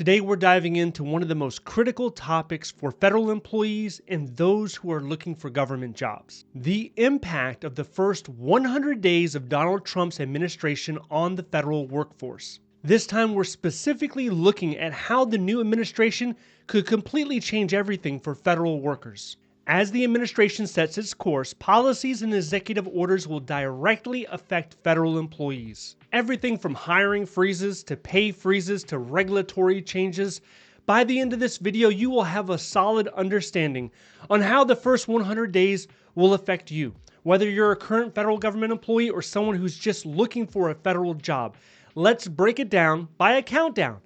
Today we're diving into one of the most critical topics for federal employees and those who are looking for government jobs. The impact of the first 100 days of Donald Trump's administration on the federal workforce. This time we're specifically looking at how the new administration could completely change everything for federal workers. As the administration sets its course, policies and executive orders will directly affect federal employees. Everything from hiring freezes to pay freezes to regulatory changes. By the end of this video, you will have a solid understanding on how the first 100 days will affect you, whether you're a current federal government employee or someone who's just looking for a federal job. Let's break it down by a countdown.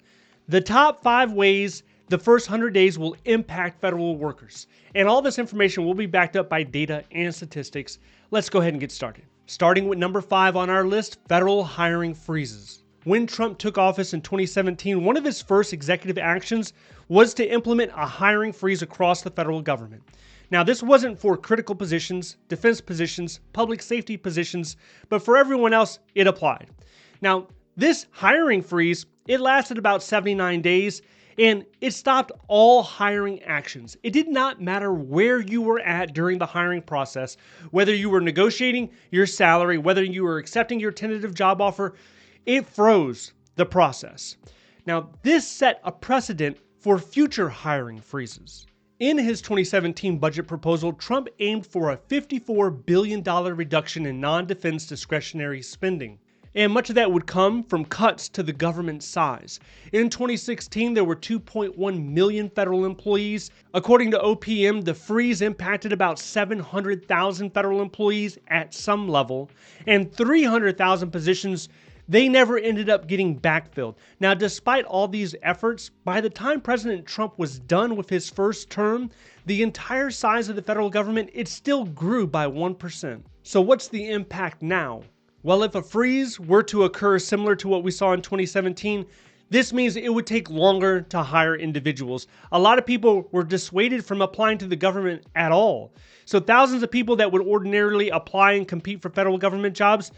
The top 5 ways the first 100 days will impact federal workers. And all this information will be backed up by data and statistics. Let's go ahead and get started. Starting with number 5 on our list, federal hiring freezes. When Trump took office in 2017, one of his first executive actions was to implement a hiring freeze across the federal government. Now, this wasn't for critical positions, defense positions, public safety positions, but for everyone else, it applied. Now, this hiring freeze, it lasted about 79 days, and it stopped all hiring actions. It did not matter where you were at during the hiring process, whether you were negotiating your salary, whether you were accepting your tentative job offer, it froze the process. Now, this set a precedent for future hiring freezes. In his 2017 budget proposal, Trump aimed for a $54 billion reduction in non-defense discretionary spending. And much of that would come from cuts to the government size. In 2016, there were 2.1 million federal employees. According to OPM, the freeze impacted about 700,000 federal employees at some level, and 300,000 positions, they never ended up getting backfilled. Now, despite all these efforts, by the time President Trump was done with his first term, the entire size of the federal government, it still grew by 1%. So what's the impact now? Well, if a freeze were to occur similar to what we saw in 2017, this means it would take longer to hire individuals. A lot of people were dissuaded from applying to the government at all. So thousands of people that would ordinarily apply and compete for federal government jobs,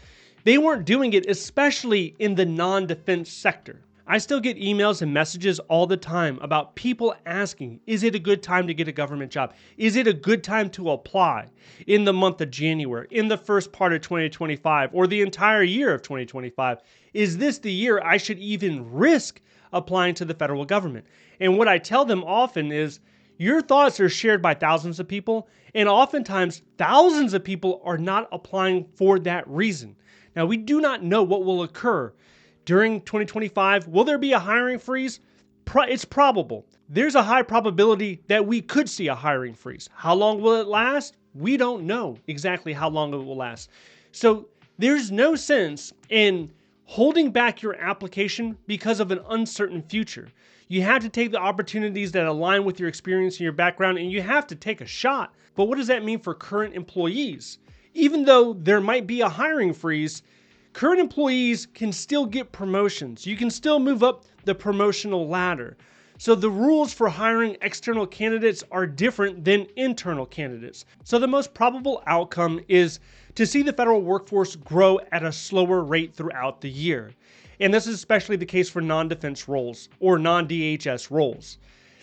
they weren't doing it, especially in the non-defense sector. I still get emails and messages all the time about people asking, is it a good time to get a government job? Is it a good time to apply in the month of January, in the first part of 2025, or the entire year of 2025? Is this the year I should even risk applying to the federal government? And what I tell them often is, your thoughts are shared by thousands of people, and oftentimes thousands of people are not applying for that reason. Now, we do not know what will occur during 2025. Will there be a hiring freeze? It's probable. There's a high probability that we could see a hiring freeze. How long will it last? We don't know exactly how long it will last. So there's no sense in holding back your application because of an uncertain future. You have to take the opportunities that align with your experience and your background, and you have to take a shot. But what does that mean for current employees? Even though there might be a hiring freeze, current employees can still get promotions. You can still move up the promotional ladder. So the rules for hiring external candidates are different than internal candidates. So the most probable outcome is to see the federal workforce grow at a slower rate throughout the year. And this is especially the case for non-defense roles or non-DHS roles.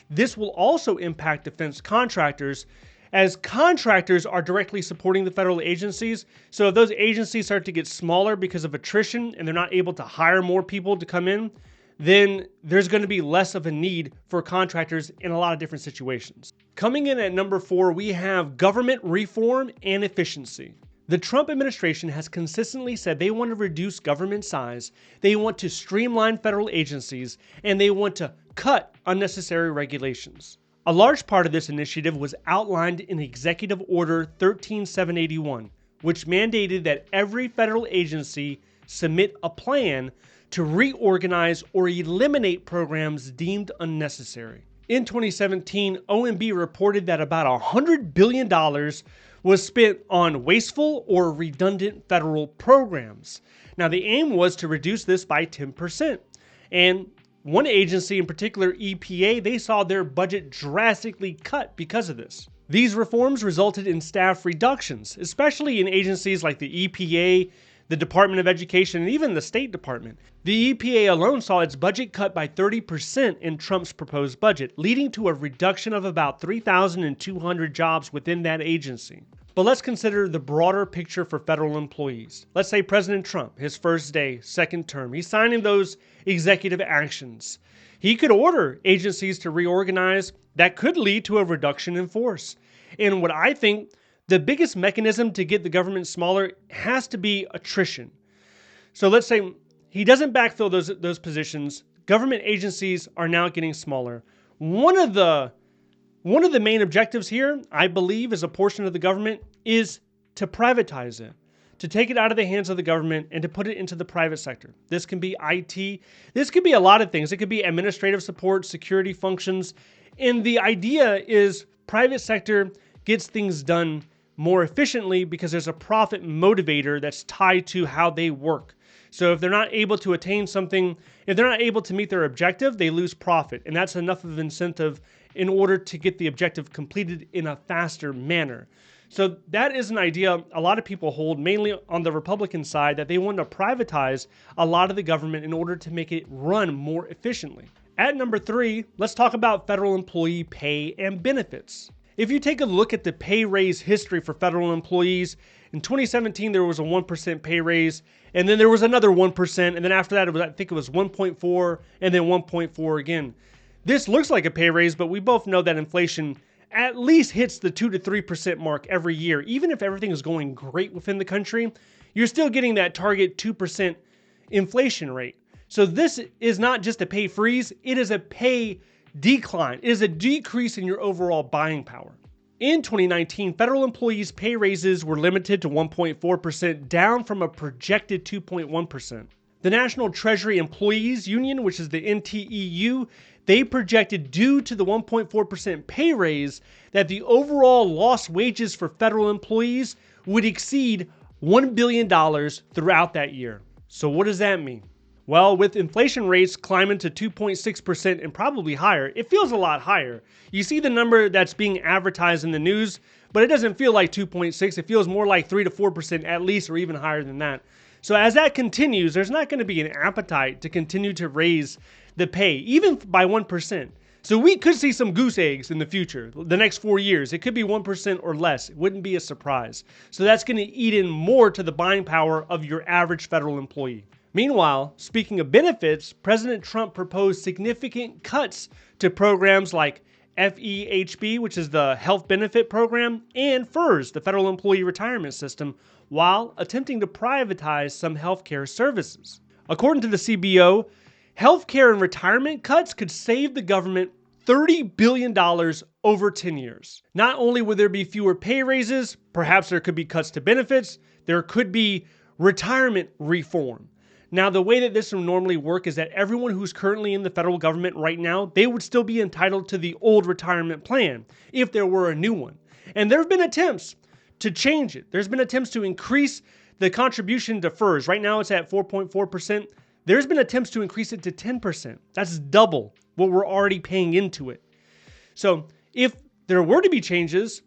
This will also impact defense contractors, as contractors are directly supporting the federal agencies. So if those agencies start to get smaller because of attrition and they're not able to hire more people to come in, then there's going to be less of a need for contractors in a lot of different situations. Coming in at number 4, we have government reform and efficiency. The Trump administration has consistently said they want to reduce government size, they want to streamline federal agencies, and they want to cut unnecessary regulations. A large part of this initiative was outlined in Executive Order 13781, which mandated that every federal agency submit a plan to reorganize or eliminate programs deemed unnecessary. In 2017, OMB reported that about $100 billion was spent on wasteful or redundant federal programs. Now, the aim was to reduce this by 10%. And one agency in particular, EPA, they saw their budget drastically cut because of this. These reforms resulted in staff reductions, especially in agencies like the EPA, the Department of Education, and even the State Department. The EPA alone saw its budget cut by 30% in Trump's proposed budget, leading to a reduction of about 3,200 jobs within that agency. But let's consider the broader picture for federal employees. Let's say President Trump, his first day, second term, he's signing those executive actions. He could order agencies to reorganize. That could lead to a reduction in force. And what I think the biggest mechanism to get the government smaller has to be attrition. So let's say he doesn't backfill those positions. Government agencies are now getting smaller. One of the main objectives here, I believe, as a portion of the government, is to privatize it, to take it out of the hands of the government and to put it into the private sector. This can be IT. This could be a lot of things. It could be administrative support, security functions. And the idea is private sector gets things done more efficiently because there's a profit motivator that's tied to how they work. So if they're not able to attain something, if they're not able to meet their objective, they lose profit. And that's enough of an incentive in order to get the objective completed in a faster manner. So that is an idea a lot of people hold, mainly on the Republican side, that they want to privatize a lot of the government in order to make it run more efficiently. At number 3, let's talk about federal employee pay and benefits. If you take a look at the pay raise history for federal employees, in 2017 there was a 1% pay raise, and then there was another 1%, and then after that I think it was 1.4, and then 1.4 again. This looks like a pay raise, but we both know that inflation at least hits the 2 to 3% mark every year. Even if everything is going great within the country, you're still getting that target 2% inflation rate. So this is not just a pay freeze, it is a pay decline. It is a decrease in your overall buying power. In 2019, federal employees' pay raises were limited to 1.4%, down from a projected 2.1%. The National Treasury Employees Union, which is the NTEU, they projected, due to the 1.4% pay raise, that the overall lost wages for federal employees would exceed $1 billion throughout that year. So what does that mean? Well, with inflation rates climbing to 2.6% and probably higher, it feels a lot higher. You see the number that's being advertised in the news, but it doesn't feel like 2.6. It feels more like 3 to 4% at least, or even higher than that. So as that continues, there's not going to be an appetite to continue to raise the pay, even by 1%. So we could see some goose eggs in the future, the next 4 years. It could be 1% or less. It wouldn't be a surprise. So that's going to eat in more to the buying power of your average federal employee. Meanwhile, speaking of benefits, President Trump proposed significant cuts to programs like FEHB, which is the health benefit program, and FERS, the Federal Employee Retirement System, while attempting to privatize some healthcare services. According to the CBO, healthcare and retirement cuts could save the government $30 billion over 10 years. Not only would there be fewer pay raises, perhaps there could be cuts to benefits, there could be retirement reform. Now, the way that this would normally work is that everyone who's currently in the federal government right now, they would still be entitled to the old retirement plan if there were a new one. And there have been attempts to change it. There's been attempts to increase the contribution to FERS. Right now it's at 4.4%. There's been attempts to increase it to 10%. That's double what we're already paying into it. So if there were to be changes,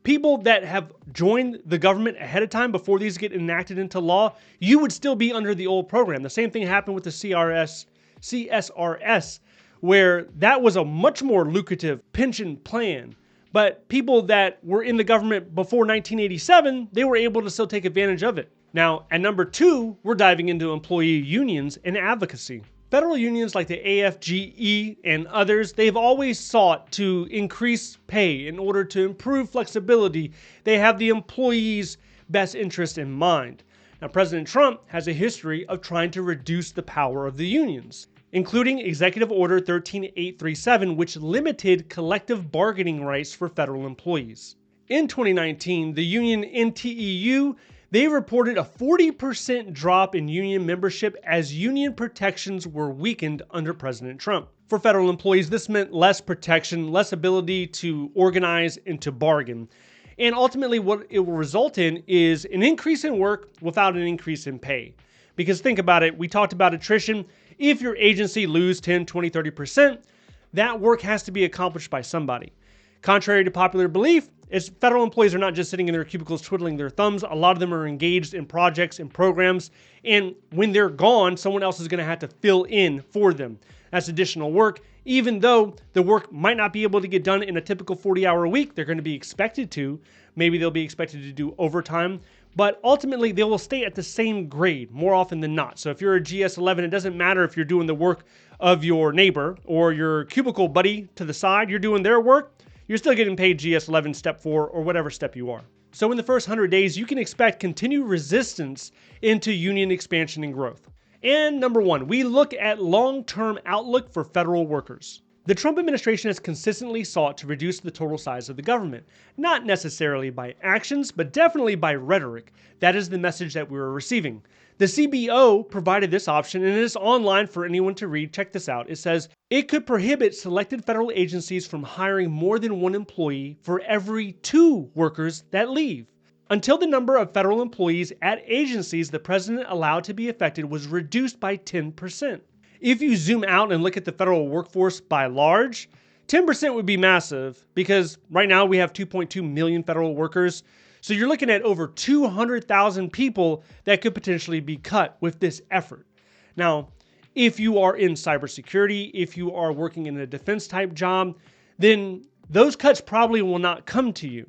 people that have joined the government ahead of time before these get enacted into law, you would still be under the old program. The same thing happened with the CSRS, where that was a much more lucrative pension plan. But people that were in the government before 1987, they were able to still take advantage of it. Now, at number 2, we're diving into employee unions and advocacy. Federal unions like the AFGE and others, they've always sought to increase pay in order to improve flexibility. They have the employees' best interest in mind. Now, President Trump has a history of trying to reduce the power of the unions, including Executive Order 13837, which limited collective bargaining rights for federal employees. In 2019, the union NTEU, they reported a 40% drop in union membership as union protections were weakened under President Trump. For federal employees, this meant less protection, less ability to organize and to bargain. And ultimately, what it will result in is an increase in work without an increase in pay. Because think about it, we talked about attrition. If your agency loses 10, 20, 30%, that work has to be accomplished by somebody. Contrary to popular belief, federal employees are not just sitting in their cubicles twiddling their thumbs. A lot of them are engaged in projects and programs, and when they're gone, someone else is going to have to fill in for them. That's additional work. Even though the work might not be able to get done in a typical 40-hour week, they're going to be expected to. Maybe they'll be expected to do overtime, but ultimately they will stay at the same grade more often than not. So if you're a GS11, it doesn't matter if you're doing the work of your neighbor or your cubicle buddy to the side, you're doing their work, you're still getting paid GS11 step 4 or whatever step you are. So in the first 100 days, you can expect continued resistance into union expansion and growth. And number 1, we look at long-term outlook for federal workers. The Trump administration has consistently sought to reduce the total size of the government, not necessarily by actions, but definitely by rhetoric. That is the message that we were receiving. The CBO provided this option, and it is online for anyone to read. Check this out. It says, it could prohibit selected federal agencies from hiring more than one employee for every 2 workers that leave. Until the number of federal employees at agencies the president allowed to be affected was reduced by 10%. If you zoom out and look at the federal workforce by large, 10% would be massive because right now we have 2.2 million federal workers. So you're looking at over 200,000 people that could potentially be cut with this effort. Now, if you are in cybersecurity, if you are working in a defense type job, then those cuts probably will not come to you.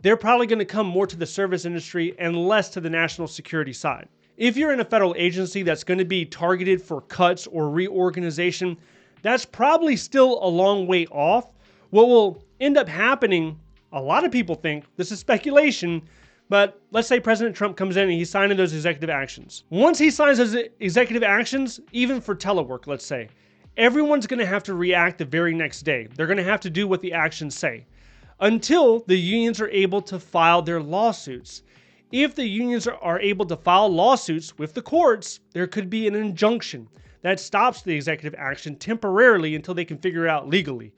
They're probably going to come more to the service industry and less to the national security side. If you're in a federal agency that's going to be targeted for cuts or reorganization, that's probably still a long way off. What will end up happening, a lot of people think, this is speculation, but let's say President Trump comes in and he's signing those executive actions. Once he signs those executive actions, even for telework, let's say, everyone's going to have to react the very next day. They're going to have to do what the actions say until the unions are able to file their lawsuits. If the unions are able to file lawsuits with the courts, there could be an injunction that stops the executive action temporarily until they can figure it out legally.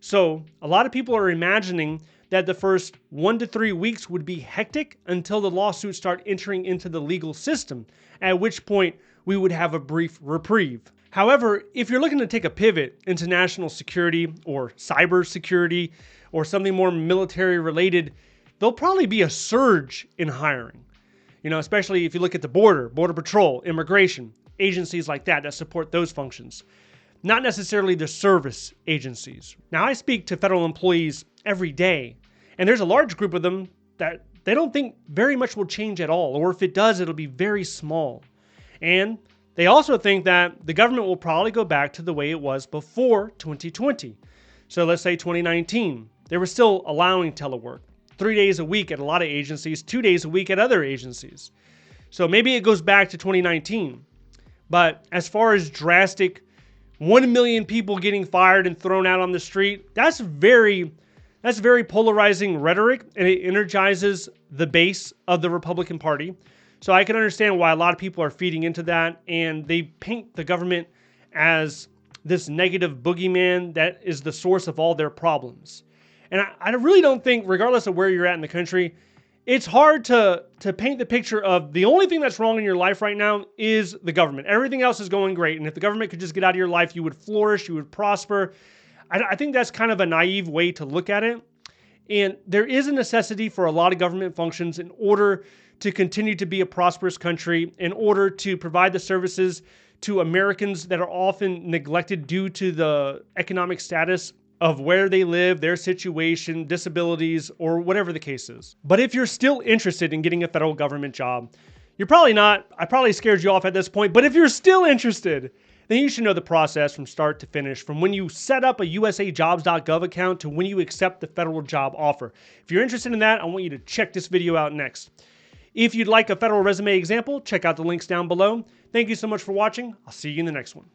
So a lot of people are imagining that the first 1 to 3 weeks would be hectic until the lawsuits start entering into the legal system, at which point we would have a brief reprieve. However, if you're looking to take a pivot into national security or cyber security or something more military related, there'll probably be a surge in hiring. Especially if you look at the border patrol, immigration, agencies like that support those functions. Not necessarily the service agencies. Now, I speak to federal employees every day, and there's a large group of them that they don't think very much will change at all, or if it does, it'll be very small. And they also think that the government will probably go back to the way it was before 2020. So let's say 2019, they were still allowing telework. 3 days a week at a lot of agencies, 2 days a week at other agencies. So maybe it goes back to 2019. But as far as drastic 1 million people getting fired and thrown out on the street, that's very polarizing rhetoric, and it energizes the base of the Republican Party. So I can understand why a lot of people are feeding into that, and they paint the government as this negative boogeyman that is the source of all their problems. And I really don't think, regardless of where you're at in the country, it's hard to paint the picture of the only thing that's wrong in your life right now is the government. Everything else is going great. And if the government could just get out of your life, you would flourish, you would prosper. I think that's kind of a naive way to look at it. And there is a necessity for a lot of government functions in order to continue to be a prosperous country, in order to provide the services to Americans that are often neglected due to the economic status of where they live, their situation, disabilities, or whatever the case is. But if you're still interested in getting a federal government job, you're probably not. I probably scared you off at this point, but if you're still interested, then you should know the process from start to finish, from when you set up a usajobs.gov account to when you accept the federal job offer. If you're interested in that, I want you to check this video out next. If you'd like a federal resume example, check out the links down below. Thank you so much for watching. I'll see you in the next one.